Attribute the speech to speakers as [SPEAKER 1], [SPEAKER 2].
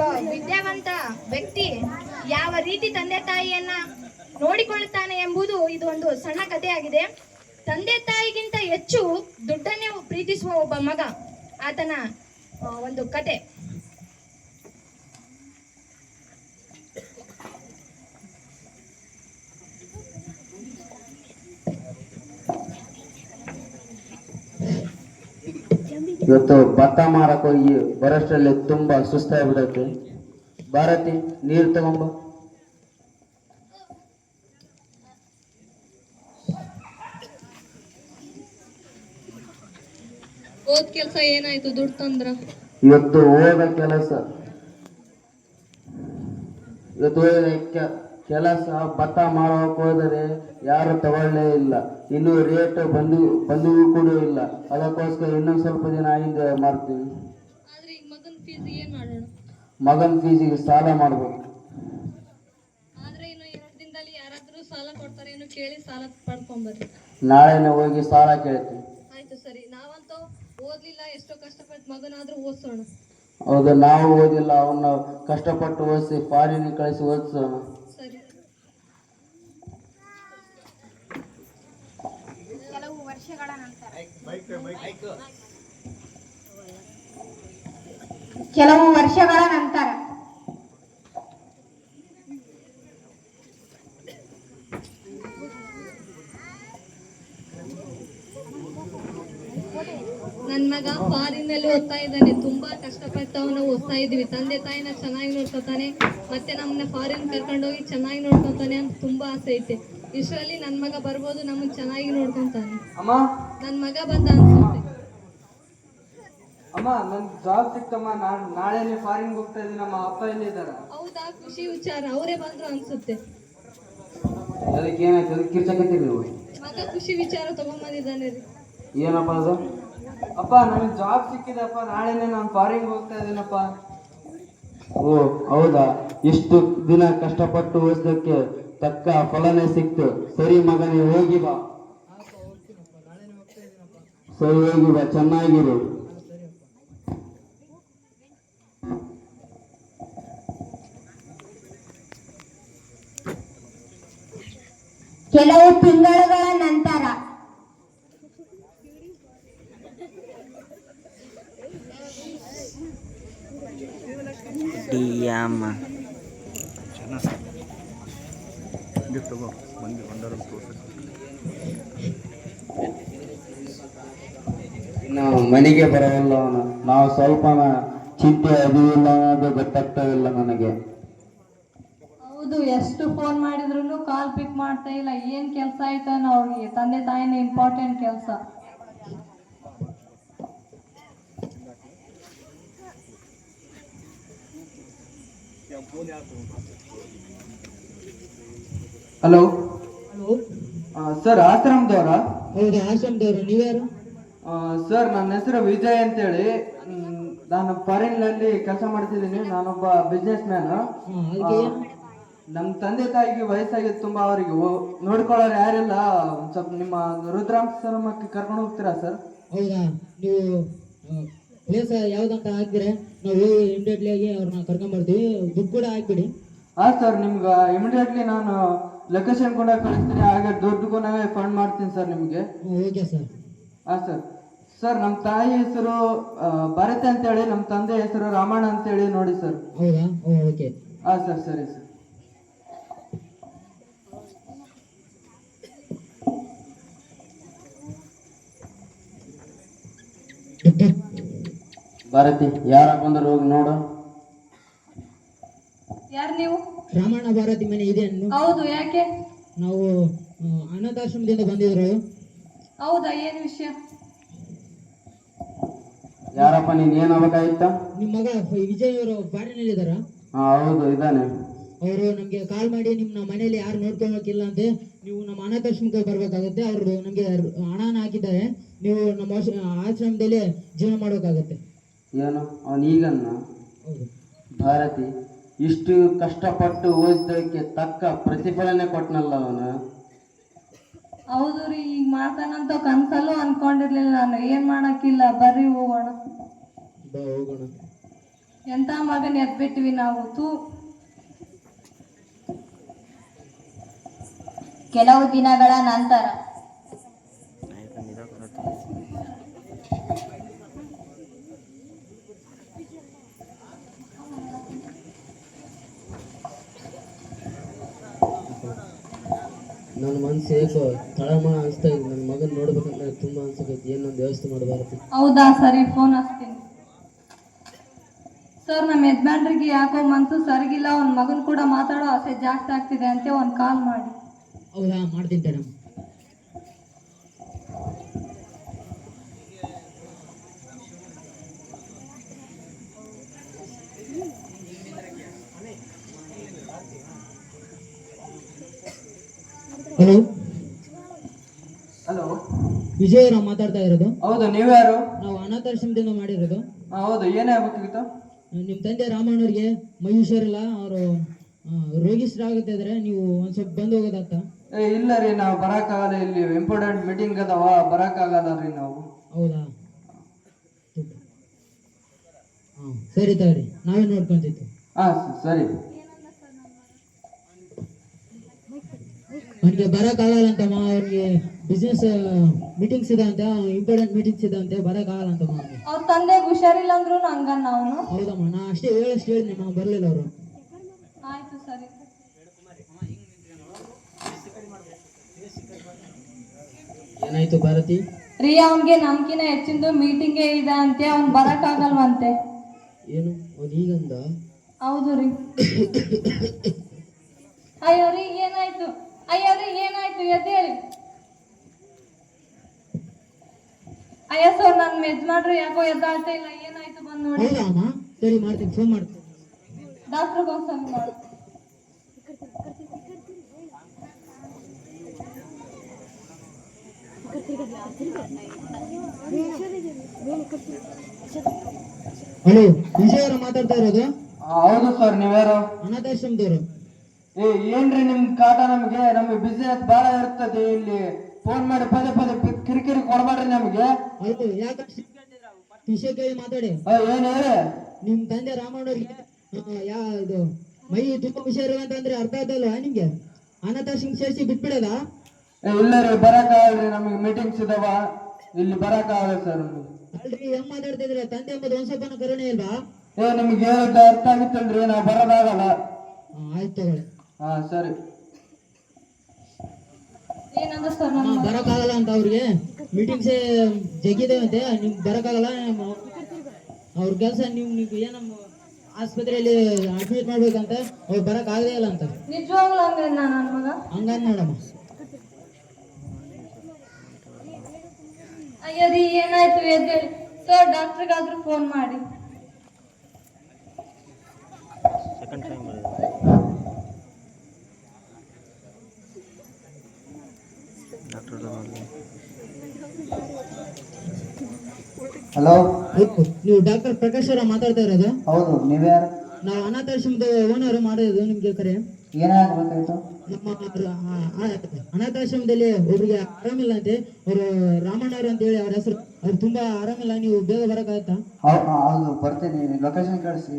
[SPEAKER 1] ಒಬ್ಬ ವಿದ್ಯಾವಂತ ವ್ಯಕ್ತಿ ಯಾವ ರೀತಿ ತಂದೆ ತಾಯಿಯನ್ನ ನೋಡಿಕೊಳ್ಳುತ್ತಾನೆ ಎಂಬುದು ಇದು ಒಂದು ಸಣ್ಣ ಕಥೆಯಾಗಿದೆ. ತಂದೆ ತಾಯಿಗಿಂತ ಹೆಚ್ಚು ದುಡ್ಡನ್ನೇ ಪ್ರೀತಿಸುವ ಒಬ್ಬ ಮಗ, ಆತನ ಒಂದು ಕತೆ.
[SPEAKER 2] ಇವತ್ತು ಭತ್ತ ಮಾರಕ್ ಹೋಗಿ ಬರೋಷ್ಟರಲ್ಲಿ ತುಂಬಾ ಸುಸ್ತಾಗ್ಬಿಡತ್ತೆ. ಭಾರತಿ, ನೀರು ತಗೊಂಬ.
[SPEAKER 3] ಓದ್ ಕೆಲ್ಸ ಏನಾಯ್ತು? ದುಡ್ಡು ತಂದ್ರ?
[SPEAKER 2] ಇವತ್ತು ಹೋದ ಕೆಲಸ ಕೆಲಸ ಭತ್ತ ಮಾರೋಕ್ ಹೋದರೆ ಯಾರು ತಗೊಳ್ಳೇ ಇಲ್ಲ. ಇನ್ನು ರೇಟ್ ಬಂದಿಗೂ ಕೂಡ ಇಲ್ಲ. ಅದಕ್ಕೋಸ್ಕರ ಇನ್ನೊಂದು ಸ್ವಲ್ಪ ದಿನ ಹಿಂದೆ ಮಾಡ್ತೀವಿ.
[SPEAKER 3] ಆದ್ರೆ ಈಗ ಮಗನ್ ಫೀಸ್ ಏನ್ ಮಾಡೋಣ?
[SPEAKER 2] ಮಗನ್ ಫೀಸಿಗೆ ಸಾಲ ಮಾಡ್ಬೇಕು.
[SPEAKER 3] ಆದ್ರೆ ಇನ್ನು 2 ದಿನದಲ್ಲಿ ಯಾರಾದ್ರೂ ಸಾಲ ಕೊಡ್ತಾರೇನು ಕೇಳಿ ಸಾಲ ಪಡ್ಕೊಂಬರ್ರಿ.
[SPEAKER 2] ನಾಳೆನೆ ಹೋಗಿ ಸಾಲ ಕೇಳ್ತೀವಿ.
[SPEAKER 3] ಆಯ್ತು ಸರಿ. ನಾವಂತೂ ಓದ್ಲಿಲ್ಲ, ಎಷ್ಟೋ ಕಷ್ಟಪಟ್ಟು ಮಗನಾದ್ರೂ ಓದ್ಸೋಣ.
[SPEAKER 2] ಹೌದು, ನಾವು ಓದಿಲ್ಲ, ಅವನ್ನ ಕಷ್ಟಪಟ್ಟು ಓದಿಸಿ ಫಾರಿನ್ ಕಳಿಸಿ ಓದಿಸೋಣ.
[SPEAKER 3] ಸರಿ.
[SPEAKER 1] ಕೆಲವು ವರ್ಷಗಳ ನಂತರ
[SPEAKER 3] ನನ್ ಮಗ ಫಾರಿನಲ್ಲಿ ಓದ್ತಾ ಇದ್ದಾನೆ. ತುಂಬಾ ಕಷ್ಟಪಟ್ಟು ಅವನ ಓದ್ತಾ ಇದೀವಿ. ತಂದೆ ತಾಯಿನ ಚೆನ್ನಾಗಿ ನೋಡ್ಕೊತಾನೆ, ಮತ್ತೆ ನಮ್ಮನ್ನ ಫಾರಿನ್ ಕರ್ಕೊಂಡೋಗಿ ಚೆನ್ನಾಗಿ ನೋಡ್ಕೊತಾನೆ ಅಂತ ತುಂಬಾ ಆಸೆ ಐತೆ. ಇಷ್ಟರಲ್ಲಿ ನನ್ ಮಗ ಬರ್ಬೋದು, ನಮ್ಮನ್ನ ಚೆನ್ನಾಗಿ ನೋಡ್ಕೊಂತಾನೆ. ನನ್ ಮಗ ಬಂದ ಅನ್ಸುತ್ತೆ.
[SPEAKER 4] ಅಮ್ಮ, ನನ್ ಜಾಬ್ ಸಿಕ್ತಮ್ಮ. ನಾಳೆನೆ ಫಾರಿನ್ ಹೋಗ್ತಾ ಇದ್ದೀನಿ. ನಮ್ಮ ಅಪ್ಪ ಎಲ್ಲಿದ್ದಾರ?
[SPEAKER 3] ಹೌದಾ? ಖುಷಿ ವಿಚಾರ. ಅವರೇ ಬಂದ್ರು ಅನ್ಸುತ್ತೆ.
[SPEAKER 2] ಅದಕ್ಕೆ ಏನಾಯ್ತು? ಅದಕ್ಕೆ ಕಿರ್ಚಕತ್ತೀರಿ ನೀವು?
[SPEAKER 3] ಮಗ ಖುಷಿ ವಿಚಾರ ತಗೊಂಡ್ಬಂದಿದ್ದಾನೆ ರೀ.
[SPEAKER 2] ಏನಪ್ಪ ಅದು?
[SPEAKER 4] ಅಪ್ಪ, ನನಗೆ ಜಾಬ್ ಸಿಕ್ಕಿದಪ್ಪ. ನಾಳೆನೆ ನಾನು ಫಾರಿನ್ ಹೋಗ್ತಾ ಇದ್ದೀನಪ್ಪ.
[SPEAKER 2] ಓ ಹೌದಾ? ಇಷ್ಟು ದಿನ ಕಷ್ಟಪಟ್ಟು ಓದಿಸೋಕ್ಕೆ ತಕ್ಕ ಫಲನೇ ಸಿಕ್ತು. ಸರಿ ಮಗನೇ, ಹೋಗಿ ಬಾ. ಸರಿ, ಹೋಗಿ ಬಾ, ಚೆನ್ನಾಗಿರು.
[SPEAKER 5] ಕೆಲವು ತಿಂಗಳುಗಳ ನಂತರ
[SPEAKER 2] ನಾವು ಮನೆಗೆ ಬರವಲ್ಲ ಅವನು. ನಾವು ಸ್ವಲ್ಪ ಚಿಂತೆ ಅದು ಇಲ್ಲ ಅನ್ನೋದು ಗೊತ್ತಾಗ್ತಾ ಇಲ್ಲ ನನಗೆ.
[SPEAKER 6] ಹೌದು, ಎಷ್ಟು ಫೋನ್ ಮಾಡಿದ್ರು ಕಾಲ್ ಪಿಕ್ ಮಾಡ್ತಾ ಇಲ್ಲ. ಏನ್ ಕೆಲಸ ಆಯ್ತಾನ ಅವ್ರಿಗೆ? ತಂದೆ ತಾಯಿನ ಇಂಪಾರ್ಟೆಂಟ್ ಕೆಲಸ.
[SPEAKER 4] ಹಲೋ ಸರ್, ಆಶ್ರಮದವರಾ?
[SPEAKER 7] ಹೌದು, ಆಶ್ರಮದವರು. ನೀವ್ಯಾರು?
[SPEAKER 4] ಸರ್, ನನ್ನ ಹೆಸರು ವಿಜಯ್ ಅಂತೇಳಿ. ನಾನು ಫಾರಿನ್ನಲ್ಲಿ ಕೆಲಸ ಮಾಡ್ತಿದ್ದೀನಿ. ನಾನೊಬ್ಬ ಬಿಸ್ನೆಸ್ ಮ್ಯಾನ್. ನಮ್ಮ ತಂದೆ ತಾಯಿಗೆ ವಯಸ್ಸಾಗಿದ್ದು ತುಂಬಾ. ಅವರಿಗೆ ನೋಡ್ಕೊಳ್ಳೋರು ಯಾರಿಲ್ಲ. ಸ್ವಲ್ಪ ನಿಮ್ಮ ರುದ್ರಾಶ್ರಮಕ್ಕೆ ಕರ್ಕೊಂಡು ಹೋಗ್ತೀರಾ ಸರ್?
[SPEAKER 7] ಹೌದಾ? ನೀವು ಪ್ಲೇಸ್ ಯಾವ್ದಂತ ಹಾಕಿದ್ರೆ ನಾವು ಇಮಿಡಿಯೇಟ್ಲಿ ಆಗಿ ಅವ್ರನ್ನ ಕರ್ಕೊಂಡ್ಬರ್ತೀವಿ. ದುಡ್ಡು ಕೂಡ ಹಾಕ್ಬಿಡಿ.
[SPEAKER 4] ಹಾಂ ಸರ್, ನಿಮ್ಗೆ ಇಮಿಡಿಯೇಟ್ಲಿ ನಾನು ಲೊಕೇಶನ್ ಕೂಡ ಕಳಿಸ್ತೀನಿ. ಹಾಗೆ ದುಡ್ಡು ಕೂಡ ಫಂಡ್ ಮಾಡ್ತೀನಿ ಸರ್ ನಿಮಗೆ.
[SPEAKER 7] Okay sir.
[SPEAKER 4] ಹಾಂ ಸರ್. ಸರ್, ನಮ್ಮ ತಾಯಿ ಹೆಸರು ಭಾರತಿ ಅಂತೇಳಿ, ನಮ್ಮ ತಂದೆ ಹೆಸರು ರಾಮಣ್ಣ ಅಂತೇಳಿ ನೋಡಿ ಸರ್.
[SPEAKER 7] ಹೌದಾ? ಓಕೆ.
[SPEAKER 4] ಹಾಂ ಸರ್, ಸರಿ ಸರ್.
[SPEAKER 2] ಭಾರತಿ, ಯಾರ ಬಂದರು ಹೋಗಿ ನೋಡು.
[SPEAKER 6] ಯಾರು ನೀವು?
[SPEAKER 7] ರಾಮಣ್ಣ ಭಾರತಿ ಮನೆ ಇದೆ?
[SPEAKER 6] ಹೌದು, ಯಾಕೆ?
[SPEAKER 7] ನಾವು ಅನಾಥಾಶ್ರಮದಿಂದ ಬಂದಿದ್ರು.
[SPEAKER 6] ಹೌದಾ? ಏನು ವಿಷಯ?
[SPEAKER 2] ಯಾರಪ್ಪ ನೀನ್? ಏನಾಗಬೇಕಾಗಿತ್ತ?
[SPEAKER 7] ನಿಮ್ಮ ಮಗ ವಿಜಯ್ ಅವರು ಫಾರಿನಲ್ಲಿ ಇದ್ದಾರಾ?
[SPEAKER 2] ಹೌದು, ಇದ್ದಾನೆ.
[SPEAKER 7] ಅವರು ನಮ್ಗೆ ಕಾಲ್ ಮಾಡಿ ನಿಮ್ಮ ಮನೇಲಿ ಯಾರು ನೋಡ್ಕೊಳಕಿಲ್ಲ ಅಂತೆ, ನೀವು ನಮ್ಮ ಅನಾಥಾಶ್ರಮಕ್ಕೆ ಬರ್ಬೇಕಾಗತ್ತೆ. ಅವರು ನಮ್ಗೆ ಹಣನ ಹಾಕಿದ್ದಾರೆ. ನೀವು ನಮ್ಮ ಆಶ್ರಮದಲ್ಲಿ ಜೀವನ ಮಾಡ್ಬೇಕಾಗತ್ತೆ.
[SPEAKER 2] ಏನು ಅವನು ಈಗನ್ನ?
[SPEAKER 7] ಹೌದು.
[SPEAKER 2] ಭಾರತಿ, ಇಷ್ಟು ಕಷ್ಟಪಟ್ಟು ಓದಿದ್ದಕ್ಕೆ ತಕ್ಕ ಪ್ರತಿಫಲನೆ ಕೊಟ್ಟನಲ್ಲ ಅವನು.
[SPEAKER 6] ಹೌದು ರೀ, ಈಗ ಮಾಡ್ತಾನಂತ ಕನ್ಸಲ್ಲೂ ಅನ್ಕೊಂಡಿರ್ಲಿಲ್ಲ ನಾನು. ಏನ್ ಮಾಡಕ್ಕಿಲ್ಲ, ಬರ್ರಿ ಹೋಗೋಣ.
[SPEAKER 7] ಬಾ, ಹೋಗೋಣ.
[SPEAKER 6] ಎಂತ ಮಗನ್ ಎದ್ಬಿಟ್ವಿ ನಾವು ತೂ.
[SPEAKER 5] ಕೆಲವು ದಿನಗಳ ನಂತರ
[SPEAKER 7] ನನ್ನ ಮನ್ಸು ಏಕೋ ತಳಮಳ ಅನಿಸ್ತಾ ಇದೆ. ನನ್ನ ಮಗನ್ ನೋಡ್ಬೇಕಂತ ತುಂಬಾ ಅನ್ಸಕೈತಿ. ಏನೊಂದು ವ್ಯವಸ್ಥೆ ಮಾಡಬಾರದು.
[SPEAKER 6] ಹೌದಾ, ಸರಿ, ಫೋನ್ ಹಚ್ತೀನಿ. ಸರ್, ನಮ್ಮ ಯಜಮಾನ್ರಿಗೆ ಯಾಕೋ ಮನ್ಸು ಸರಿಗಿಲ್ಲ, ಅವ್ನ ಮಗನ್ ಕೂಡ ಮಾತಾಡೋ ಆಸೆ ಜಾಸ್ತಿ ಆಗ್ತಿದೆ ಅಂತ ಒಂದು ಕಾಲ್ ಮಾಡಿ.
[SPEAKER 7] ಹೌದಾ, ಮಾಡ್ತೀನಿ ಮೇಡಮ್. ಹಲೋ,
[SPEAKER 4] ಹಲೋ,
[SPEAKER 7] ವಿಜಯ್ ನಾವು ಮಾತಾಡ್ತಾ ಇರೋದು.
[SPEAKER 4] ಹೌದು, ನೀವ್ಯಾರು?
[SPEAKER 7] ನಾವು ಅನಾಥಾಶ್ರಮದಿಂದ ಮಾಡಿರೋದು.
[SPEAKER 4] ಹೌದು, ಏನೇ ಆಗ್ಬೇಕಿತ್ತು?
[SPEAKER 7] ನಿಮ್ಮ ತಂದೆ ರಾಮಣ್ಣವ್ರಿಗೆ ಮೈ ಹುಷಾರಿಲ್ಲ, ಅವರು ರೋಗಿಷ್ಠರಾಗುತ್ತಾ ಇದ್ರೆ ನೀವು ಒಂದ್ ಸ್ವಲ್ಪ ಬಂದು ಹೋಗೋದಾಗ್ತಾ?
[SPEAKER 4] ಇಲ್ಲ ರೀ, ನಾವು ಬರೋಕ್ಕಾಗಲ್ಲ, ಇಲ್ಲಿ ಇಂಪಾರ್ಟೆಂಟ್ ಮೀಟಿಂಗ್ ಅದಾವ, ಬರೋಕ್ಕಾಗಲ್ಲ ರೀ ನಾವು.
[SPEAKER 7] ಹೌದಾ, ಹಾಂ ಸರಿ ತಗೊಳ್ರಿ, ನಾವೇ ನೋಡ್ಕೊಂತಿತ್ತು.
[SPEAKER 4] ಹಾಂ ಸರಿ.
[SPEAKER 7] ಅವನಿಗೆ ಬರೋಕ್ಕಾಗಲ್ಲ ಅಂತಮ್ಮ, ಅವ್ರಿಗೆ ಬಿಸ್ನೆಸ್ ಮೀಟಿಂಗ್ಸ್ ಇದೆ ಅಂತ, ಇಂಪಾರ್ಟೆಂಟ್ ಮೀಟಿಂಗ್ಸ್ ಇದೆ ಅಂತ ಬರೋಕ್ಕಾಗಲ್ಲ ಅಂತಮ್ಮ.
[SPEAKER 6] ಅವ್ರ ತಂದೆಗೆ ಹುಷಾರಿಲ್ಲ ಅಂದ್ರು ಹಂಗನ್ನ ಅವನು.
[SPEAKER 7] ಹೌದಮ್ಮ, ನಾ ಅಷ್ಟೇ ಹೇಳಿದ್ನಮ್ಮ, ಬರಲಿಲ್ಲ ಅವರು.
[SPEAKER 6] ಆಯ್ತು, ಸರಿ.
[SPEAKER 7] ಏನಾಯ್ತು ಭಾರತಿ?
[SPEAKER 6] ರೀ, ಅವನ್ಗೆ ನಮ್ಕಿನ ಹೆಚ್ಚಿಂದು ಮೀಟಿಂಗೇ ಇದೆ ಅಂತೆ, ಅವ್ನ್ ಬರಕ್ಕಾಗಲ್ವಂತೆ.
[SPEAKER 7] ಏನು ಅವ್ನು ಈಗಂದ?
[SPEAKER 6] ಹೌದು ರೀ. ಅಯ್ಯೋ ರೀ, ಏನಾಯ್ತು? ಅಯ್ಯೋ ರೀ, ಏನಾಯ್ತು? ಎದ್ದೇಳಿ. ಅಯ್ಯ ಸರ್, ನನ್ನ ಯಜಮಾನ್ರು ಯಾಕೋ ಎದ್ದಾಳ್ತಾ ಇಲ್ಲ, ಏನಾಯ್ತು ಬಂದ್ ನೋಡಿ.
[SPEAKER 7] ಹೌದಾ ಅಮ್ಮ, ಸರಿ ಮಾಡ್ತೀನಿ, ಫೋನ್ ಮಾಡ್ತೀನಿ.
[SPEAKER 6] ಡಾಕ್ಟರ್ಗೆ ಒಂದ್ಸಲ ಮಾಡು.
[SPEAKER 7] ಹಲೋ, ವಿಜಯ್ ಅವರ ಮಾತಾಡ್ತಾ ಇರೋದು?
[SPEAKER 4] ಹೌದು ಸರ್, ನೀವ್ಯಾರು?
[SPEAKER 7] ಅನಾಥಾಶ್ರಮದವರು.
[SPEAKER 4] ಏನ್ರಿ ನಿಮ್ ಕಾಟ? ನಮ್ಗೆ ಬಿಸ್ನೆಸ್ ಬಹಳ ಇರ್ತದೆ, ಇಲ್ಲಿ ಫೋನ್ ಮಾಡಿ ಪದೇ ಪದೇ ಕಿರಿಕಿರಿ ಕೊಡ್ಬೇಡ್ರಿ ನಮ್ಗೆ.
[SPEAKER 7] ಹೌದು, ಯಾಕೆ ವಿಷಯ ಕೇಳಿ ಮಾತಾಡಿ.
[SPEAKER 4] ಏನ್ ಹೇಳಿ?
[SPEAKER 7] ನಿಮ್ ತಂದೆ ರಾಮಣ್ಣವ್ರಿಗೆ ಇದು ಮೈ ತುಂಬಾ ಹುಷಾರಿಲ್ಲ ಅಂತಂದ್ರೆ ಅರ್ಥ ಆಯ್ತಲ್ವಾ ನಿಮ್ಗೆ? ಅನಾಥಾಶ್ರಮ ಸೇರಿಸಿ ಬಿಟ್ಬಿಡದ?
[SPEAKER 4] ಇಲ್ಲ ರೀ, ಬರಕ್ಕಾಗಲ್ರಿ, ನಮಗೆ ಮೀಟಿಂಗ್ಸ್ ಇದಾವ, ಇಲ್ಲಿ ಬರಕ್ಕಾಗಲ್ಲ ಸರ್.
[SPEAKER 7] ಅಲ್ರಿ, ಹೆಂಗ್ ಮಾತಾಡ್ತಿದ್ರ? ತಂದೆ ಎಂಬುದು ಒಂದ್ ಸ್ವಲ್ಪ ಕರುಣೆ ಇಲ್ವಾ?
[SPEAKER 4] ನಿಮ್ಗೆ ಅರ್ಥ ಆಗಿತ್ತಲ್ರಿ, ನಾವು ಬರೋದಾಗಲ್ಲ.
[SPEAKER 7] ಆಯ್ತು ತಗೊಳ್ಳಿ.
[SPEAKER 4] ಹಾ ಸರಿ.
[SPEAKER 6] ಏನಂದ ಸರ್?
[SPEAKER 7] ಬರಕ್ಕಾಗಲ್ಲ ಅಂತ ಅವ್ರಿಗೆ ಮೀಟಿಂಗ್ಸ್ ಜಗ್ಗಿದೆ ಅಂತೆ, ನಿಮ್ಗೆ ಬರಕ್ಕಾಗಲ್ಲ. ಅವ್ರ ಕೆಲಸ ನೀವು ಏನಮ್ಮ ಆಸ್ಪತ್ರೆಯಲ್ಲಿ ಅಡ್ಮಿಟ್ ಮಾಡ್ಬೇಕಂತ, ಅವ್ರು ಬರಕ್ ಆಗದೇ ಇಲ್ಲ ಅಂತ.
[SPEAKER 6] ನಿಜವಾಗ್ಲೂ ಹಂಗ ನನ್ನ ಮಗ?
[SPEAKER 7] ಹಂಗಂದ್ ನೋಡಮ್ಮ.
[SPEAKER 6] ಅಯ್ಯೋ ರೀ, ಏನಾಯ್ತು? ಎದ್ದೇಳಿ ಸರ್, ಡಾಕ್ಟರ್ಗಾದ್ರೂ ಫೋನ್ ಮಾಡಿ.
[SPEAKER 2] ಹಲೋ,
[SPEAKER 7] ನೀವು ಡಾಕ್ಟರ್ ಪ್ರಕಾಶ್ ಅವರ ಮಾತಾಡ್ತಾ ಇರೋದು?
[SPEAKER 2] ಹೌದು, ನೀವ್ಯಾರು?
[SPEAKER 7] ನಾವು ಅನಾಥಾಶ್ರಮದ ಓನರ್ ಮಾಡೋದು ನಿಮ್ಗೆ ಕರೆ.
[SPEAKER 2] ಏನಾಗಬೇಕಾಯ್ತು?
[SPEAKER 7] ನಮ್ಮ ಅನಾಥಾಶ್ರಮದಲ್ಲಿ ಒಬ್ರಿಗೆ ಆರಾಮಿಲ್ಲ ಅಂತೆ, ಅವರು ರಾಮಣ್ಣವ್ರು ಅಂತ ಹೇಳಿ ಅವ್ರ ಹೆಸರು. ಅವ್ರು ತುಂಬಾ ಆರಾಮಿಲ್ಲ, ನೀವು ಬೇಗ ಬರಕ್ಕಾಗತ್ತಾ?
[SPEAKER 2] ಹೌದು, ಬರ್ತೀನಿ, ಲೊಕೇಶನ್ ಕಳಿಸಿ.